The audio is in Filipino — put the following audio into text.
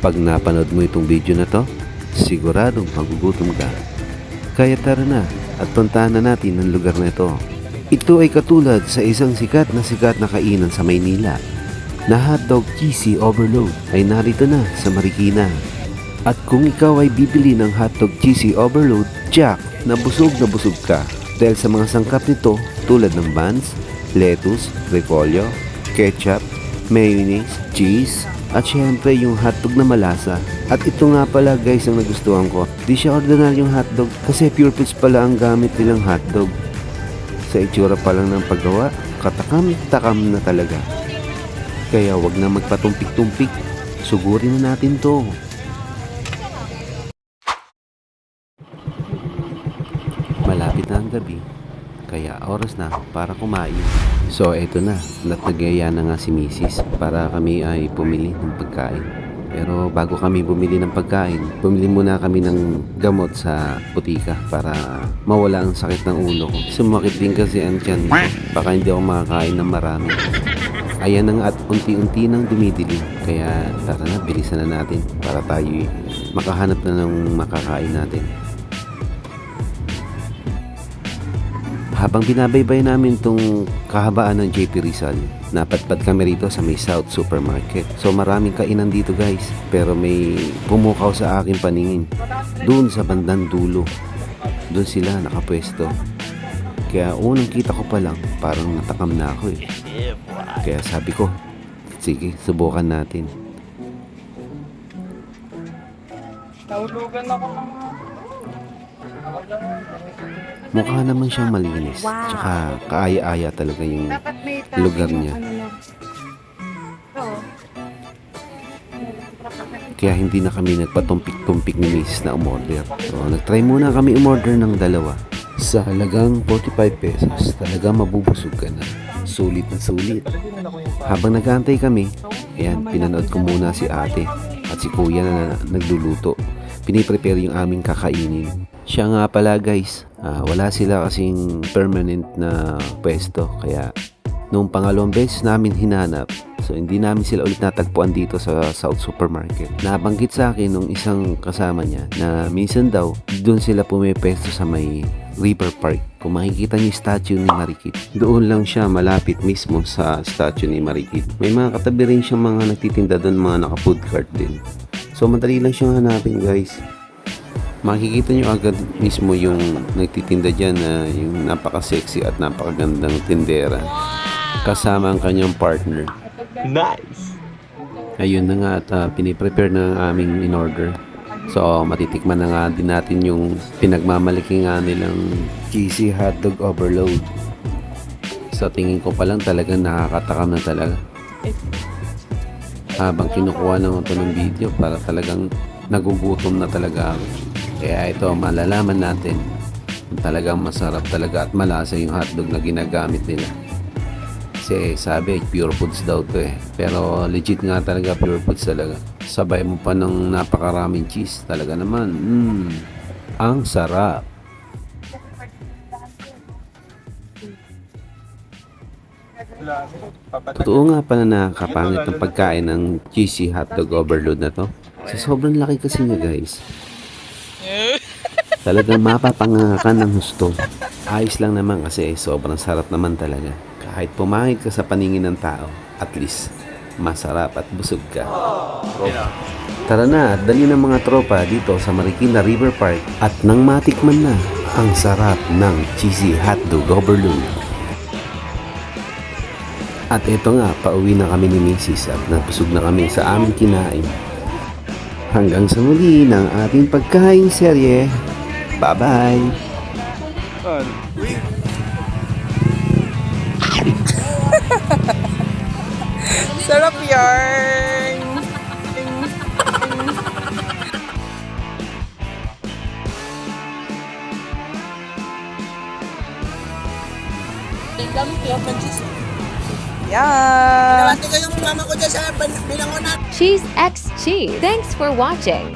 Pag napanood mo itong video na to, siguradong magugutom ka. Kaya tara na at puntahan na natin ang lugar na ito. Ito ay katulad sa isang sikat na kainan sa Maynila na hotdog cheesy overload ay narito na sa Marikina. At kung ikaw ay bibili ng hotdog cheesy overload, jack na busog ka dahil sa mga sangkap nito tulad ng buns, lettuce, repolyo, ketchup, mayonnaise, cheese, at syempre yung hotdog na malasa. At ito nga pala guys ang nagustuhan ko. Di siya ordinaryong hotdog kasi pure foods pala ang gamit nilang hotdog. Sa itsura pa lang ng paggawa, katakam-takam na talaga. Kaya wag na magpatumpik-tumpik. Sugurin na natin to. Malapit na ang gabi. Kaya oras na para kumain. So eto na, nagyaya na nga si Mrs. para kami ay pumili ng pagkain. Pero bago kami bumili ng pagkain, bumili muna kami ng gamot sa butika para mawala ang sakit ng ulo ko. Sumakit din kasi ang tiyan ko. Baka hindi ako makakain ng marami. Ayan na nga at unti-unti nang dumidilim. Kaya tara na, bilisan na natin para tayo makahanap na ng makakain natin. Habang binabaybay namin itong kahabaan ng JP Rizal, napadpad kami rito sa may South Supermarket. So maraming kainan dito guys, pero may pumukaw sa aking paningin. Doon sa bandang dulo, doon sila nakapwesto. Kaya unang kita ko pa lang, parang natakam na ako eh. Kaya sabi ko, sige, subukan natin. Nahulugan ako ng Mukha naman siyang malinis. Tsaka kaaya-aya talaga yung lugar niya. Kaya hindi na kami nagpatumpik-tumpik ni Mrs. na umorder. So, nagtry muna kami umorder ng dalawa. Sa halagang 45 pesos, talaga mabubusog ka na. Sulit na sulit. Habang nag-aantay kami, ayan, pinanood ko muna si ate at si kuya na nagluluto. Piniprepare yung aming kakainin. Siya nga pala guys, wala sila kasing permanent na pwesto. Kaya nung pangalawang beses namin hinanap, so hindi namin sila ulit natagpuan dito sa South Supermarket. Nabanggit sa akin nung isang kasama niya na minsan daw doon sila pumipwesto sa may River Park. Kung makikita niyo yung statue ni Marikit, doon lang siya malapit mismo sa statue ni Marikit. May mga katabi rin siyang mga nagtitinda doon, mga naka-food cart din. So madali lang siyang hanapin guys. Makikita nyo agad mismo yung nagtitinda dyan na yung napaka-sexy at napakagandang tindera. Kasama ang kanyang partner. nice! Ayun na nga at piniprepare na ang aming in-order. So matitikman na nga din natin yung pinagmamalaki nga nilang cheesy hotdog overload. Sa tingin ko pa lang talagang nakakatakam na talaga. Habang kinukuha lang ito ng video para talagang nagugutom na talaga ako. Kaya ito, malalaman natin kung talagang masarap talaga at malasa yung hotdog na ginagamit nila. Kasi sabi, pure foods daw to eh. Pero legit nga talaga, pure foods talaga. Sabay mo pa ng napakaraming cheese. Talaga naman, ang sarap. Totoo nga pala na kapangit ng pagkain ng cheesy hotdog overload na to. Sa sobrang laki kasi niya guys. Talagang mapapangakan ng husto. Ayos lang naman kasi sobrang sarap naman talaga. Kahit pumangit ka sa paningin ng tao, at least masarap at busog ka. Tara na at dali ng mga tropa dito sa Marikina River Park at nang matikman na ang sarap ng cheesy hotdog overload. At ito nga, pauwi na kami ni Mrs. at nabusog na kami sa aming kinain. Hanggang sa muli ng ating pagkain serye. Bye-bye! Sarap yarn! Yan! Pinawati ko yung mama ko dyan sa binangonan. Cheese X Cheese. Thanks for watching.